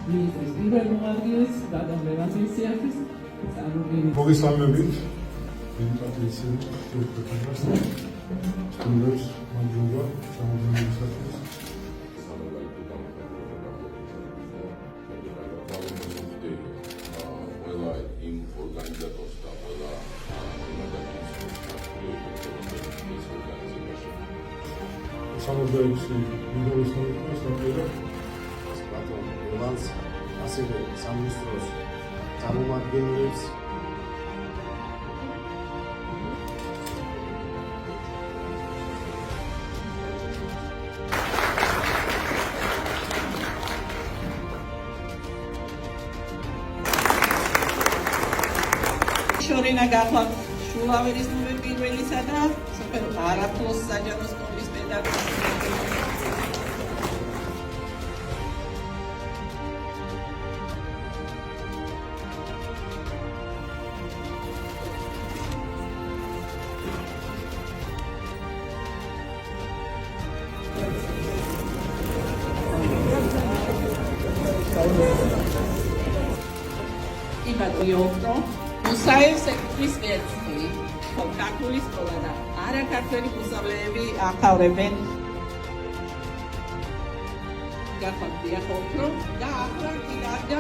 ministris პირველ მოადგილეს გადამრევანსის სიახის წარმოდგენით. მოგესალმებით. ინფორმაცია შეგვიძლია სტუდენტებს მადლობა ჩამოგვიდოდით. იმ ორგანიზატორს და ყველა სამოდეksi მიგოისმენთ ბალანს ასევე სამინისტროს წარმომადგენლებს შორენა გახლავთ შულავერის ნომერ პირველისა და სოფელ არაფლოს საჯარო სკოლის პედაგოგი. იმატიოქრო მუსაევს ეკუთვნის ვერცხლი, ქართული სკოლა და არაქართველი მოსწავლეები ახავრებენ გახვალ დიახოქრო და ახლა კიდარდა